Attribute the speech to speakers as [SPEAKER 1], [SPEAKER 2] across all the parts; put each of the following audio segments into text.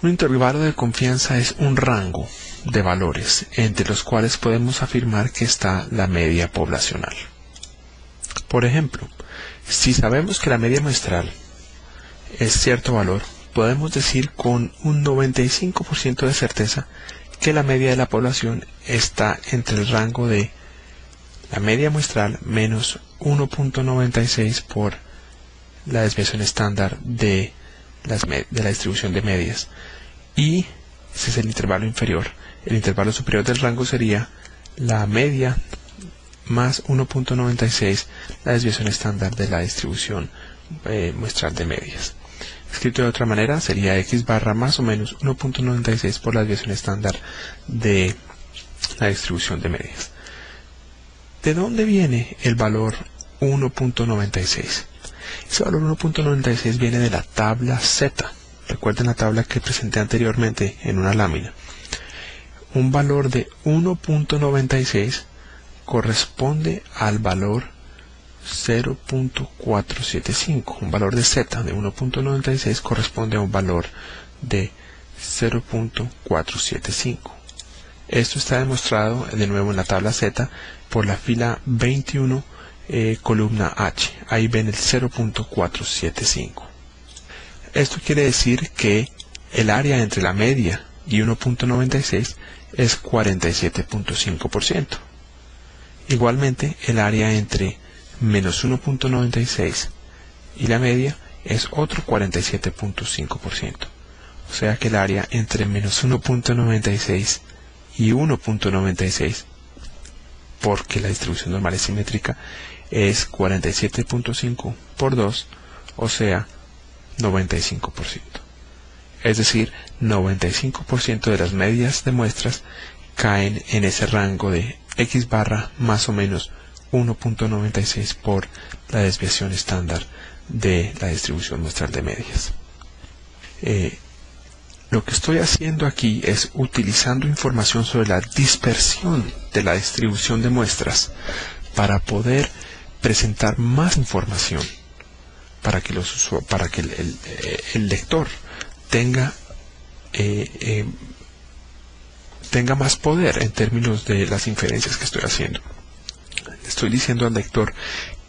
[SPEAKER 1] Un intervalo de confianza es un rango de valores entre los cuales podemos afirmar que está la media poblacional. Por ejemplo, si sabemos que la media muestral es cierto valor, podemos decir con un 95% de certeza que la media de la población está entre el rango de la media muestral menos 1.96 por la desviación estándar de la distribución de medias. Y ese es el intervalo inferior. El intervalo superior del rango sería la media más 1.96 la desviación estándar de la distribución muestral de medias. Escrito de otra manera, sería x barra más o menos 1.96 por la desviación estándar de la distribución de medias. ¿De dónde viene el valor 1.96? Ese valor 1.96 viene de la tabla Z. Recuerden la tabla que presenté anteriormente en una lámina. Un valor de 1.96 corresponde al valor 0.475. Un valor de Z de 1.96 corresponde a un valor de 0.475. Esto está demostrado de nuevo en la tabla Z por la fila 21, columna H. Ahí ven el 0.475. Esto quiere decir que el área entre la media y 1.96 es 47.5%. Igualmente, el área entre menos 1.96 y la media es otro 47.5%. O sea que el área entre menos 1.96 y 1.96, porque la distribución normal es simétrica, es 47.5 por 2, o sea, 95%. Es decir, 95% de las medias de muestras caen en ese rango de x barra más o menos 1.96 por la desviación estándar de la distribución muestral de medias. Lo que estoy haciendo aquí es utilizando información sobre la dispersión de la distribución de muestras para poder presentar más información, para que el lector tenga más poder en términos de las inferencias que estoy haciendo. Le estoy diciendo al lector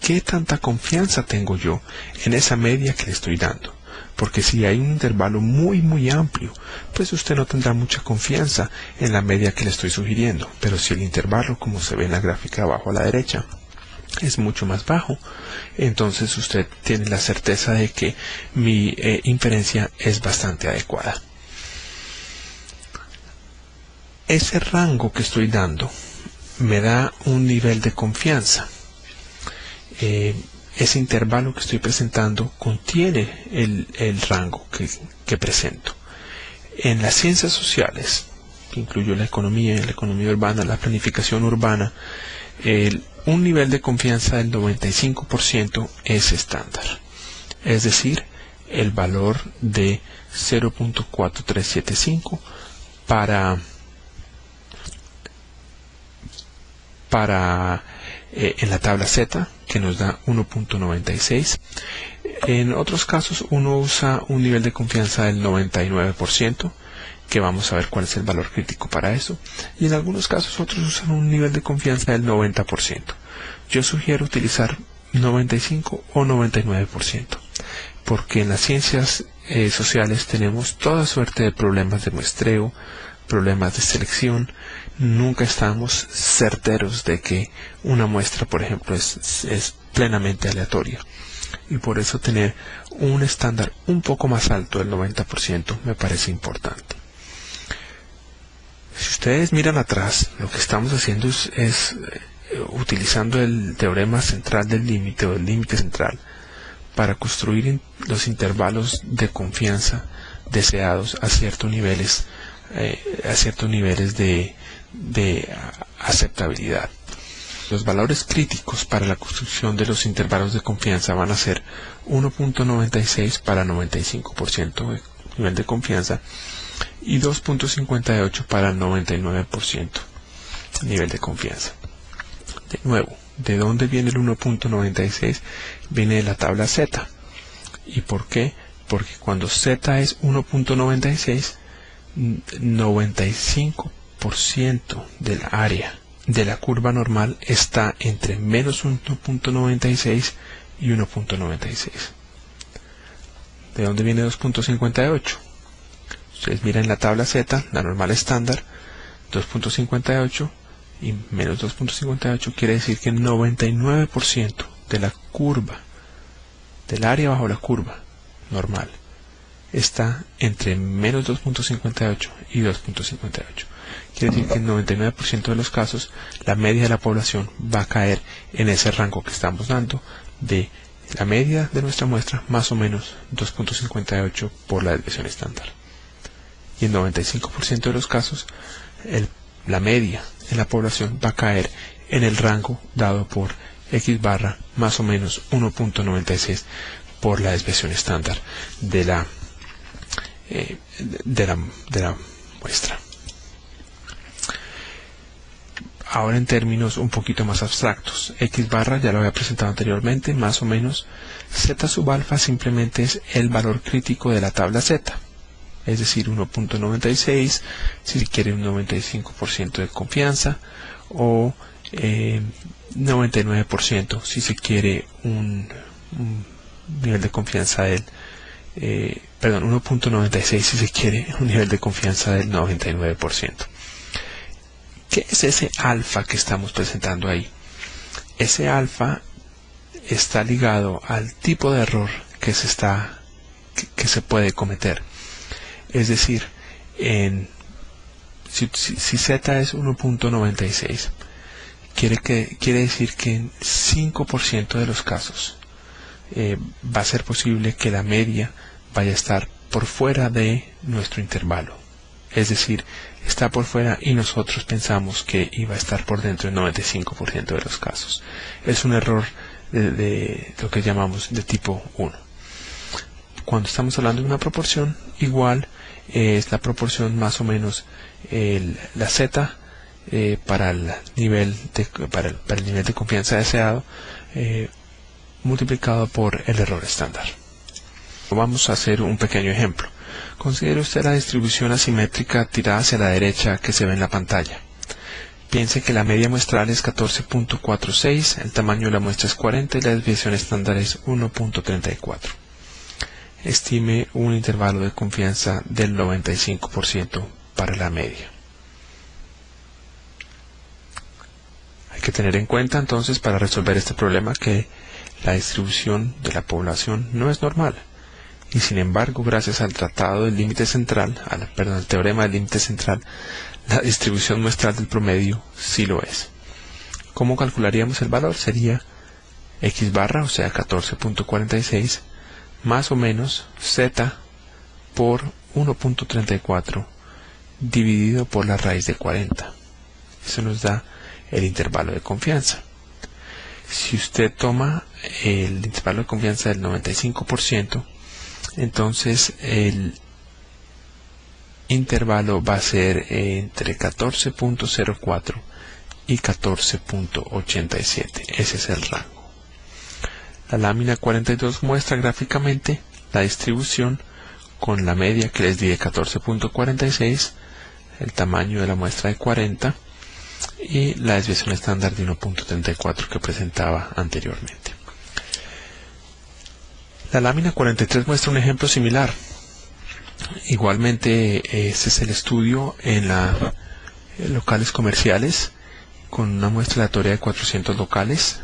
[SPEAKER 1] qué tanta confianza tengo yo en esa media que le estoy dando. Porque si hay un intervalo muy amplio, pues usted no tendrá mucha confianza en la media que le estoy sugiriendo. Pero si el intervalo, como se ve en la gráfica abajo a la derecha, es mucho más bajo, entonces usted tiene la certeza de que mi inferencia es bastante adecuada. Ese rango que estoy dando me da un nivel de confianza. Ese intervalo que estoy presentando contiene el rango que presento. En las ciencias sociales, que incluyo la economía urbana, la planificación urbana, un nivel de confianza del 95% es estándar. Es decir, el valor de 0.4375 en la tabla Z, que nos da 1.96. En otros casos uno usa un nivel de confianza del 99%, que vamos a ver cuál es el valor crítico para eso, y en algunos casos otros usan un nivel de confianza del 90%. Yo sugiero utilizar 95 o 99%, porque en las ciencias sociales tenemos toda suerte de problemas de muestreo, problemas de selección. Nunca estamos certeros de que una muestra, por ejemplo, es plenamente aleatoria, y por eso tener un estándar un poco más alto del 90% me parece importante. Si ustedes miran atrás, lo que estamos haciendo es utilizando el teorema central del límite o el límite central para construir los intervalos de confianza deseados a ciertos niveles de aceptabilidad. Los valores críticos para la construcción de los intervalos de confianza van a ser 1.96 para 95% de nivel de confianza y 2.58 para 99% nivel de confianza. De nuevo, ¿de dónde viene el 1.96? Viene de la tabla Z. ¿Y por qué? porque cuando z es 1.96, 95% del área de la curva normal está entre menos 1.96 y 1.96. ¿De dónde viene 2.58? Ustedes miran la tabla Z, la normal estándar, 2.58 y menos 2.58 quiere decir que el 99% de la curva, del área bajo la curva normal, está entre menos 2.58 y 2.58. Quiere decir que en 99% de los casos la media de la población va a caer en ese rango que estamos dando de la media de nuestra muestra más o menos 2.58 por la desviación estándar. Y en 95% de los casos la media en la población va a caer en el rango dado por x barra más o menos 1.96 por la desviación estándar de la muestra. Ahora en términos un poquito más abstractos, x barra ya lo había presentado anteriormente, más o menos z sub alfa simplemente es el valor crítico de la tabla z, es decir 1.96 si se quiere un 95% de confianza, o 99% si se quiere un nivel de confianza del 1.96 si se quiere un nivel de confianza del 99%. ¿Qué es ese alfa que estamos presentando ahí? Ese alfa está ligado al tipo de error que se puede cometer. Es decir, si z es 1.96, quiere decir que en 5% de los casos va a ser posible que la media vaya a estar por fuera de nuestro intervalo. Es decir, está por fuera y nosotros pensamos que iba a estar por dentro en 95% de los casos. Es un error de lo que llamamos de tipo 1. Cuando estamos hablando de una proporción, igual es la proporción más o menos la z para el nivel de confianza deseado multiplicado por el error estándar. Vamos a hacer un pequeño ejemplo. Considere usted la distribución asimétrica tirada hacia la derecha que se ve en la pantalla. Piense que la media muestral es 14.46, el tamaño de la muestra es 40 y la desviación estándar es 1.34. Estime un intervalo de confianza del 95% para la media. Hay que tener en cuenta entonces para resolver este problema que la distribución de la población no es normal. Y sin embargo, gracias al tratado del límite central, al teorema del límite central, la distribución muestral del promedio sí lo es. ¿Cómo calcularíamos el valor? Sería x barra, o sea 14.46, más o menos z por 1.34 dividido por la raíz de 40. Eso nos da el intervalo de confianza. Si usted toma el intervalo de confianza del 95%, entonces el intervalo va a ser entre 14.04 y 14.87. Ese es el rango. La lámina 42 muestra gráficamente la distribución con la media que les di de 14.46, el tamaño de la muestra de 40 y la desviación estándar de 1.34 que presentaba anteriormente. La lámina 43 muestra un ejemplo similar. Igualmente, este es el estudio en locales comerciales con una muestra aleatoria de 400 locales,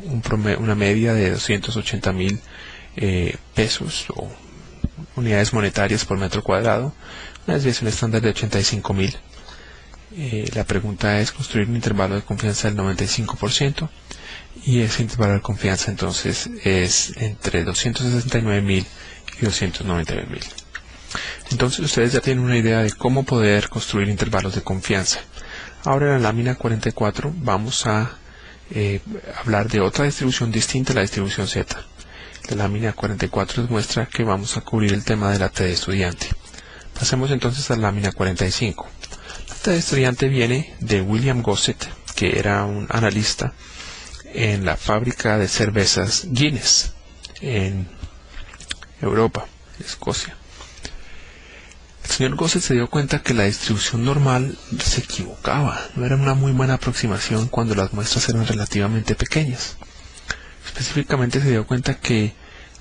[SPEAKER 1] una media de 280.000 pesos o unidades monetarias por metro cuadrado, una desviación estándar de 85.000. La pregunta es construir un intervalo de confianza del 95%. Y ese intervalo de confianza entonces es entre 269.000 y 299.000. Entonces ustedes ya tienen una idea de cómo poder construir intervalos de confianza. Ahora en la lámina 44 vamos a hablar de otra distribución distinta a la distribución Z. La lámina 44 muestra que vamos a cubrir el tema de la T de estudiante. Pasemos entonces a la lámina 45. La T de estudiante viene de William Gossett, que era un analista en la fábrica de cervezas Guinness en Europa. Escocia. El señor Gossett se dio cuenta que la distribución normal se equivocaba, no era una muy buena aproximación cuando las muestras eran relativamente pequeñas. Específicamente se dio cuenta que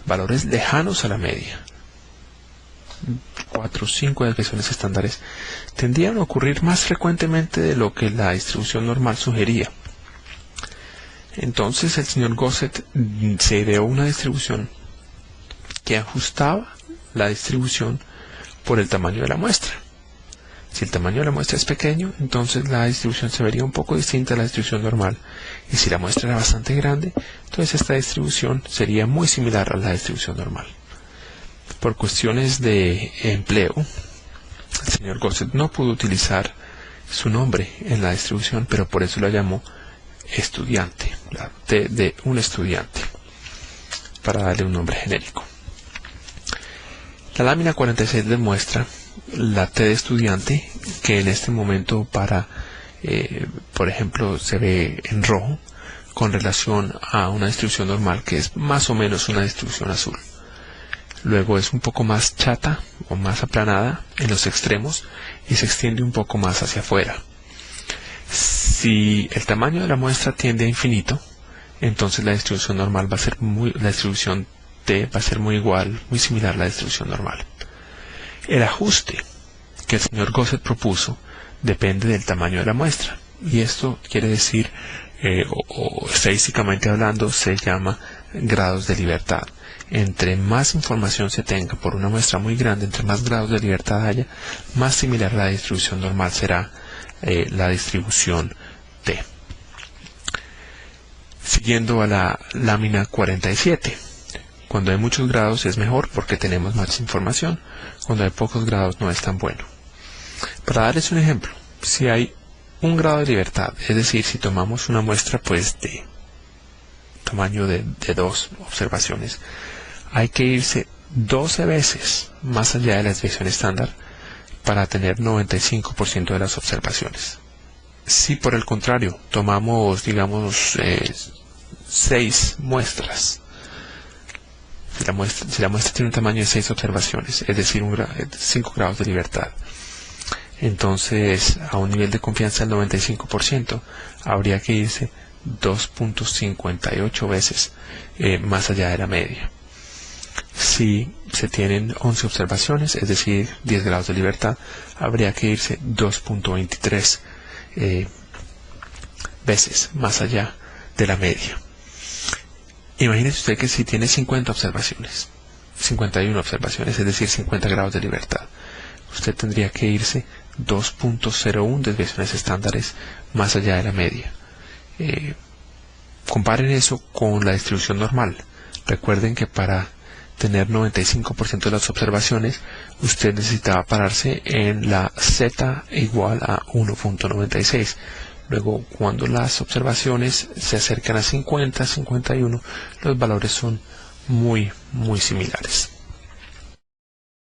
[SPEAKER 1] valores lejanos a la media, 4 o 5 desviaciones estándares, tendían a ocurrir más frecuentemente de lo que la distribución normal sugería. Entonces el señor Gossett se ideó una distribución que ajustaba la distribución por el tamaño de la muestra. Si el tamaño de la muestra es pequeño, entonces la distribución se vería un poco distinta a la distribución normal. Y si la muestra era bastante grande, entonces esta distribución sería muy similar a la distribución normal. Por cuestiones de empleo, el señor Gossett no pudo utilizar su nombre en la distribución, pero por eso la llamó estudiante, la T de un estudiante, para darle un nombre genérico. La lámina 46 demuestra la T de estudiante, que en este momento por ejemplo, se ve en rojo con relación a una distribución normal que es más o menos una distribución azul. Luego es un poco más chata o más aplanada en los extremos y se extiende un poco más hacia afuera. Si el tamaño de la muestra tiende a infinito, entonces la distribución normal va a ser la distribución T va a ser muy similar a la distribución normal. El ajuste que el señor Gossett propuso depende del tamaño de la muestra, y esto quiere decir, o estadísticamente hablando, se llama grados de libertad. Entre más información se tenga por una muestra muy grande, entre más grados de libertad haya, más similar a la distribución normal será la distribución T. Siguiendo a la lámina 47. Cuando hay muchos grados es mejor porque tenemos más información. Cuando hay pocos grados no es tan bueno. Para darles un ejemplo, si hay 1 grado de libertad, es decir, si tomamos una muestra de tamaño de 2 observaciones, hay que irse 12 veces más allá de la desviación estándar para tener 95% de las observaciones. Si por el contrario tomamos, digamos, 6 muestras, si la muestra tiene un tamaño de 6 observaciones, es decir, 5 grados de libertad, entonces a un nivel de confianza del 95% habría que irse 2.58 veces más allá de la media. Si se tienen 11 observaciones, es decir, 10 grados de libertad, habría que irse 2.23 veces más allá de la media. Imagínese usted que si tiene 50 observaciones, 51 observaciones, es decir, 50 grados de libertad, usted tendría que irse 2.01 desviaciones estándares más allá de la media. Comparen eso con la distribución normal. Recuerden que para tener 95% de las observaciones, usted necesitaba pararse en la Z igual a 1.96. Luego, cuando las observaciones se acercan a 50, 51, los valores son muy similares.